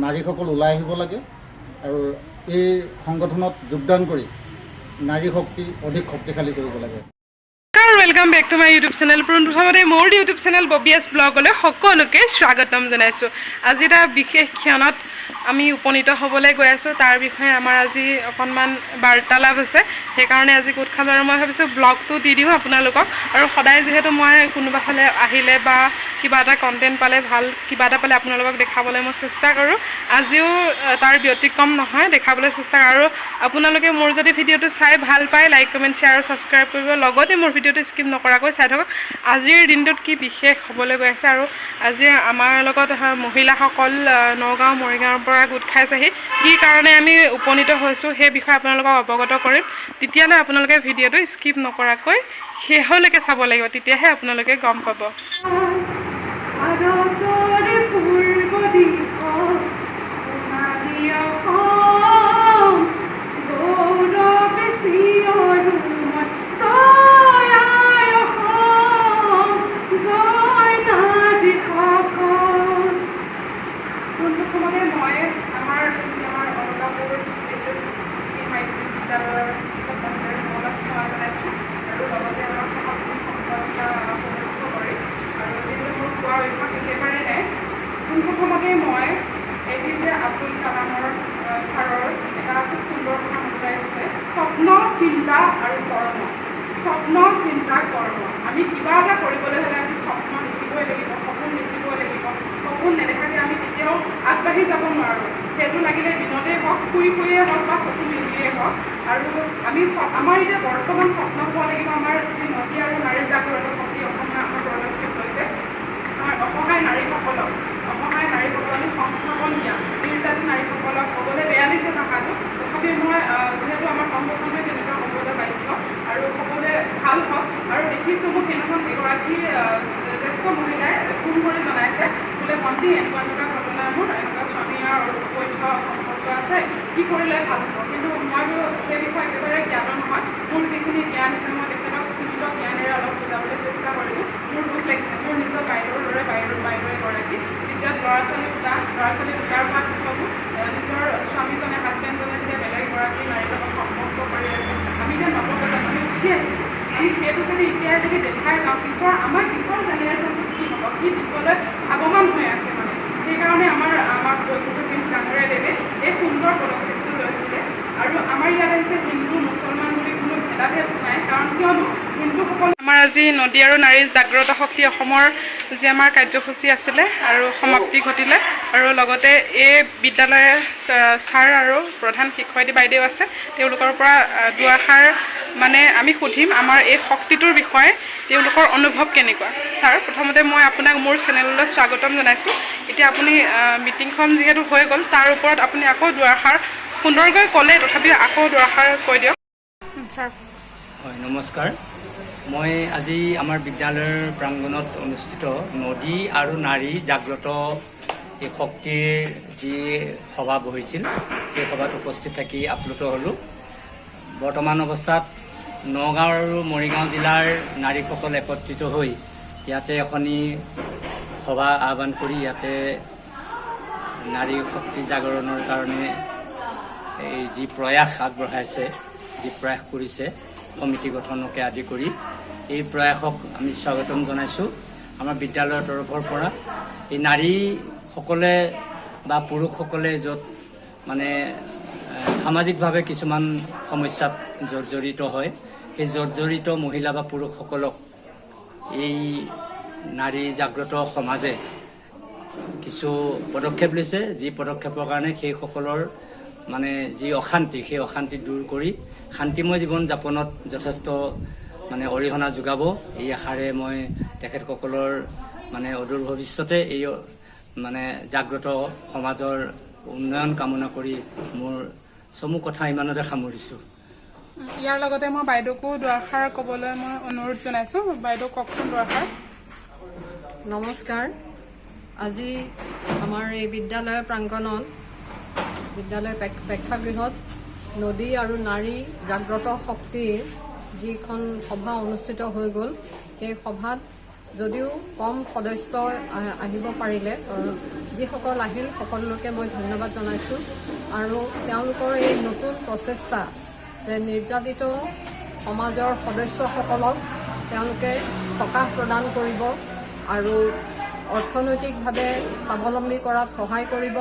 নাৰীসকল ওলাই আহিব লাগে আৰু এই সংগঠনত যোগদান কৰি নাৰী শক্তি অধিক শক্তিশালী কৰিব লাগে। Welcome back to my YouTube channel प्रथमते मोर यूट्यूब चैनल बबियास ब्लगले सकलोके स्वागतम जनाइছো। আজি এটা বিশেষ ক্ষণত আমি উপনীত হ'বলৈ গৈ আছো, তাৰ বিষয়ে আমাৰ আজি অকনমান বাৰ্তালাপ আছে। সেই কাৰণে আজি কোট খালো আৰু মই ভাবিছো ব্লগটো দি দিও আপোনালোকক। আৰু সদায় যেহেতু মই কোনোবা ফালে আহিলে বা কিবা এটা কন্টেন্ট পালে ভাল কিবা এটা পালে আপোনালোকক দেখাবলৈ মই চেষ্টা কৰো। আজিও তাৰ ব্যতিক্ৰম নহয়, দেখাবলৈ চেষ্টা আৰু আপোনালোকে মোৰ যদি ভিডিওটো চাই ভাল পায় লাইক কমেন্ট শেয়াৰ আৰু সাবস্ক্ৰাইব কৰিব, লগতে মোৰ ভিডিওটো স্কিপ নকৰাকৈ চাই থাকক। আজিৰ দিনটোত কি বিশেষ হ'বলৈ গৈ আছে আৰু আজি আমাৰ লগত মহিলাসকল নগাঁও মৰিগাঁৱৰ পৰা গোট খাইছেহি। কি কাৰণে আমি উপনীত হৈছো সেই বিষয়ে আপোনালোকক অৱগত কৰিম। তেতিয়ালৈ আপোনালোকে ভিডিওটো স্কিপ নকৰাকৈ শেষলৈকে চাব লাগিব, তেতিয়াহে আপোনালোকে গম পাব। প্ৰথমতে মই APJ আব্দুল কালামৰ ছাৰৰ এটা খুব সুন্দৰ কথা মনত আহিছে, স্বপ্ন চিন্তা আৰু কৰ্ম। স্বপ্ন চিন্তা কৰ্ম, আমি কিবা এটা কৰিবলৈ হ'লে আমি স্বপ্ন দেখিবই লাগিব, সপোন দেখিবই লাগিব। সপোন নেদেখাকৈ আমি কেতিয়াও আগবাঢ়ি যাব নোৱাৰোঁ। সেইটো লাগিলে দিনতেই হওক, শুই শুইয়ে হওক বা চকু মেলিয়ে হওক। আৰু আমি আমাৰ এতিয়া বৰ্তমান স্বপ্ন হ'ব লাগিব আমাৰ যি নদী আৰু নাৰী জাগ্ৰত শক্তি অসমে আমাৰ পদক্ষেপ লৈছে। আমাৰ অসহায় নাৰীসকলক আমি সংস্থাপন দিয়া, নিৰ্যাতিত নাৰীসকলক ক'বলৈ বেয়া লাগিছে ভাষাটো, তথাপি মই যিহেতু আমাৰ সংগঠনে তেনেকুৱা হ'বলৈ বাধ্য আৰু সকলোৱে ভাল হওক। আৰু দেখিছোঁ মোক সেইদিনাখন এগৰাকী জ্যেষ্ঠ মহিলাই ফোন কৰি জনাইছে বোলে ভণ্টি এনেকুৱা ঘটনা মোৰ এনেকুৱা স্বামী আৰু অবৈধ সম্পৰ্ক আছে, কি কৰিলে ভাল হ'ব। কিন্তু মইতো সেই বিষয়ে একেবাৰে জ্ঞাত নহয়। মোৰ যিখিনি জ্ঞান আছে মই তেখেতক সীমিত জ্ঞানেৰে অলপ বুজাবলৈ চেষ্টা কৰিছোঁ। মোৰ দুখ লাগিছে, মোৰ নিজৰ বাইদেউৰ দৰে বাইদেউ এগৰাকী যেতিয়া ল'ৰা ছোৱালী দুটাৰ হোৱাৰ পিছতো নিজৰ স্বামীজনে হাজবেণ্ডজনে যেতিয়া বেলেগ এগৰাকী নাৰীৰ লগত সম্পৰ্ক কৰি আছে, আমি এতিয়া নৱপ্ৰজন্ম আমি উঠি আহিছোঁ। আমি সেইটো যদি এতিয়াই যদি দেখাই যাওঁ আমাৰ পিছৰ জেনেৰেশ্যনটো কি হ'ব, কি দিবলৈ ভাৱমান হৈ আছে মানে। সেইকাৰণে আমাৰ বৈকুণ্ঠ প্ৰিন্স ডাঙৰীয়াদেৱে এই সুন্দৰ পদক্ষেপটো লৈছিলে। আৰু আমাৰ ইয়াত আহিছে হিন্দু মুছলমান বুলি কোনো ভেদাভেদ নাই, কাৰণ কিয়নো হিন্দুসকল আমাৰ আজি নদী আৰু নাৰী জাগ্ৰত শক্তি অসমৰ যি আমাৰ কাৰ্যসূচী আছিলে আৰু সমাপ্তি ঘটিলে। আৰু লগতে এই বিদ্যালয়ৰ ছাৰ আৰু প্ৰধান শিক্ষয়িত্ৰী বাইদেউ আছে, তেওঁলোকৰ পৰা দুআষাৰ মানে আমি সুধিম আমাৰ এই শক্তিটোৰ বিষয়ে, তেওঁলোকৰ অনুভৱ কেনেকুৱা। ছাৰ, প্ৰথমতে মই আপোনাক মোৰ চেনেললৈ স্বাগতম জনাইছোঁ। এতিয়া আপুনি মিটিংখন যিহেতু হৈ গ'ল তাৰ ওপৰত আপুনি আকৌ দুআষাৰ সুন্দৰকৈ ক'লে, তথাপিও আকৌ দুআষাৰ কৈ দিয়ক ছাৰ। হয়, নমস্কাৰ। মই আজি আমাৰ বিদ্যালয়ৰ প্ৰাংগণত অনুষ্ঠিত নদী আৰু নাৰী জাগ্ৰত এই শক্তিৰ যি সভা বহিছিল, সেই সভাত উপস্থিত থাকি আপ্লুত হ'লোঁ। বৰ্তমান অৱস্থাত নগাঁও আৰু মৰিগাঁও জিলাৰ নাৰীসকল একত্ৰিত হৈ ইয়াতে এখনি সভা আহ্বান কৰি ইয়াতে নাৰী শক্তি জাগৰণৰ কাৰণে এই যি প্ৰয়াস আগবঢ়াইছে, যি প্ৰয়াস কৰিছে সমিতি গঠনকে আদি কৰি, এই প্ৰয়াসক আমি স্বাগতম জনাইছোঁ। আমাৰ বিদ্যালয়ৰ তৰফৰ পৰা এই নাৰীসকলে বা পুৰুষসকলে য'ত মানে সামাজিকভাৱে কিছুমান সমস্যাত জৰ্জৰিত হয়, সেই জৰ্জৰিত মহিলা বা পুৰুষসকলক এই নাৰী জাগ্ৰত সমাজে কিছু পদক্ষেপ লৈছে, যি পদক্ষেপৰ কাৰণে সেইসকলৰ মানে যি অশান্তি, সেই অশান্তি দূৰ কৰি শান্তিময় জীৱন যাপনত যথেষ্ট মানে অৰিহণা যোগাব। এই আশাৰে মই তেখেতসকলৰ মানে অদূৰ ভৱিষ্যতে এই মানে জাগ্ৰত সমাজৰ উন্নয়ন কামনা কৰি মোৰ চমু কথা ইমানতে সামৰিছোঁ। ইয়াৰ লগতে মই বাইদেউকো দুআষাৰ ক'বলৈ মই অনুৰোধ জনাইছোঁ। বাইদেউ কওকচোন দুআষাৰ। নমস্কাৰ। আজি আমাৰ এই বিদ্যালয়ৰ প্ৰাংগণত বিদ্যালয় প্ৰেক্ষাগৃহত নদী আৰু নাৰী জাগ্ৰত শক্তিৰ যিখন সভা অনুষ্ঠিত হৈ গ'ল, সেই সভাত যদিও কম সদস্য আহিব পাৰিলে যিসকল আহিল সকলোকে মই ধন্যবাদ জনাইছোঁ আৰু তেওঁলোকৰ এই নতুন প্ৰচেষ্টা যে নিৰ্যাতিত সমাজৰ সদস্যসকলক তেওঁলোকে সকাহ প্ৰদান কৰিব আৰু অৰ্থনৈতিকভাৱে স্বাৱলম্বী কৰাত সহায় কৰিব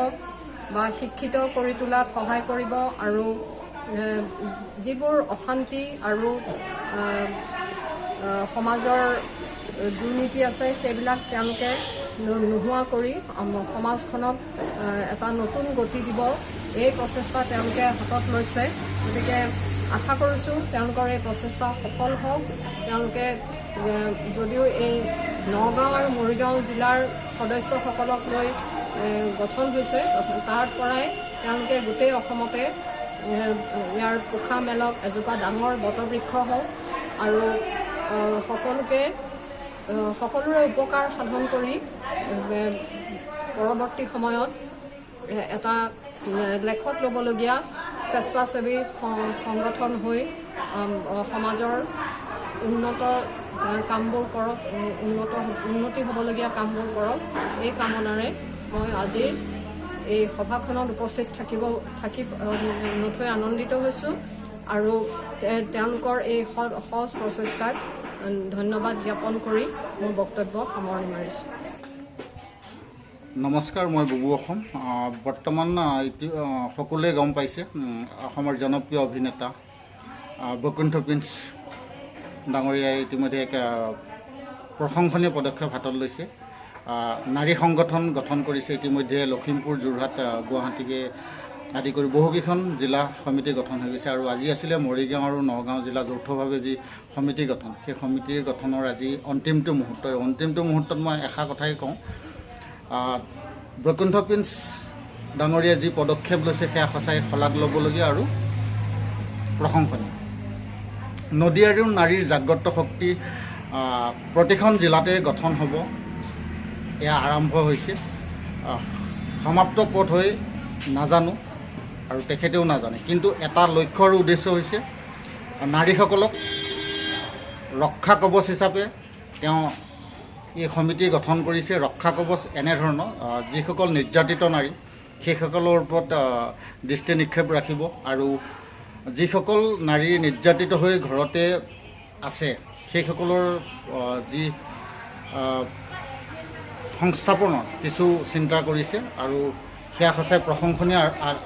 বা শিক্ষিত কৰি তোলাত সহায় কৰিব আৰু যিবোৰ অশান্তি আৰু সমাজৰ দুৰ্নীতি আছে সেইবিলাক তেওঁলোকে নোহোৱা কৰি সমাজখনক এটা নতুন গতি দিব এই প্ৰচেষ্টা তেওঁলোকে হাতত লৈছে। গতিকে আশা কৰিছোঁ তেওঁলোকৰ এই প্ৰচেষ্টা সফল হওক। তেওঁলোকে যদিও এই নগাঁও আৰু মৰিগাঁও জিলাৰ সদস্যসকলক লৈ গঠন হৈছে, তাৰ পৰাই তেওঁলোকে গোটেই অসমতে ইয়াৰ পোখা মেলক এজোপা ডাঙৰ বটবৃক্ষ হওক আৰু সকলোৰে উপকাৰ সাধন কৰি পৰৱৰ্তী সময়ত এটা লেখত ল'বলগীয়া স্বেচ্ছাসেৱী সংগঠন হৈ সমাজৰ উন্নত কামবোৰ কৰক, উন্নতি হ'বলগীয়া কামবোৰ কৰক। এই কামনাৰে মই আজিৰ এই সভাখনত উপস্থিত থাকি নথৈ আনন্দিত হৈছোঁ আৰু তেওঁলোকৰ এই সহজ প্ৰচেষ্টাক ধন্যবাদ জ্ঞাপন কৰি মোৰ বক্তব্য সামৰণি মাৰিছোঁ। নমস্কাৰ, মই বুবু অসম। বৰ্তমান সকলোৱে গম পাইছে অসমৰ জনপ্ৰিয় অভিনেতা বৈকুণ্ঠ প্ৰিন্স ডাঙৰীয়াই ইতিমধ্যে এক প্ৰশংসনীয় পদক্ষেপ হাতত লৈছে। নাৰী সংগঠন গঠন কৰিছে ইতিমধ্যে। লখিমপুৰ, যোৰহাট, গুৱাহাটীকে আদি কৰি বহুকেইখন জিলা সমিতি গঠন হৈ গৈছে আৰু আজি আছিলে মৰিগাঁও আৰু নগাঁও জিলা যৌথভাৱে যি সমিতি গঠন, সেই সমিতিৰ গঠনৰ আজি অন্তিমটো মুহূৰ্ত। অন্তিমটো মুহূৰ্তত মই এষাৰ কথাই কওঁ, বৈকুণ্ঠ প্ৰিন্স ডাঙৰীয়াই যি পদক্ষেপ লৈছে সেয়া সঁচাই শলাগ ল'বলগীয়া আৰু প্ৰশংসনীয়। নদী আৰু নাৰীৰ জাগ্ৰত শক্তি প্ৰতিখন জিলাতে গঠন হ'ব, এয়া আৰম্ভ হৈছে। সমাপ্ত ক'ত হৈ নাজানো আৰু তেখেতেও নাজানে, কিন্তু এটা লক্ষ্য আৰু উদ্দেশ্য হৈছে নাৰীসকলক ৰক্ষা কৱচ হিচাপে তেওঁ এই সমিতি গঠন কৰিছে। ৰক্ষা কৱচ এনেধৰণৰ যিসকল নিৰ্যাতিত নাৰী সেইসকলৰ ওপৰত দৃষ্টি নিক্ষেপ ৰাখিব আৰু যিসকল নাৰী নিৰ্যাতিত হৈ ঘৰতে আছে সেইসকলৰ যি সংস্থাপনৰ কিছু চিন্তা কৰিছে আৰু সেয়া সঁচাই প্ৰশংসনীয়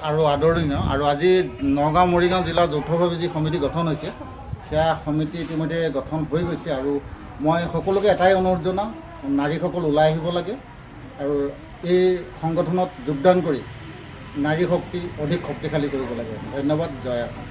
আৰু আদৰণীয়। আৰু আজি নগাঁও মৰিগাঁও জিলাৰ যৌথভাৱে যি সমিতি গঠন হৈছে সেয়া সমিতি ইতিমধ্যে গঠন হৈ গৈছে আৰু মই সকলোকে এটাই অনুৰোধ জনাওঁ, নাৰীসকল ওলাই আহিব লাগে আৰু এই সংগঠনত যোগদান কৰি নাৰী শক্তি অধিক শক্তিশালী কৰিব লাগে। ধন্যবাদ। জয় অসম।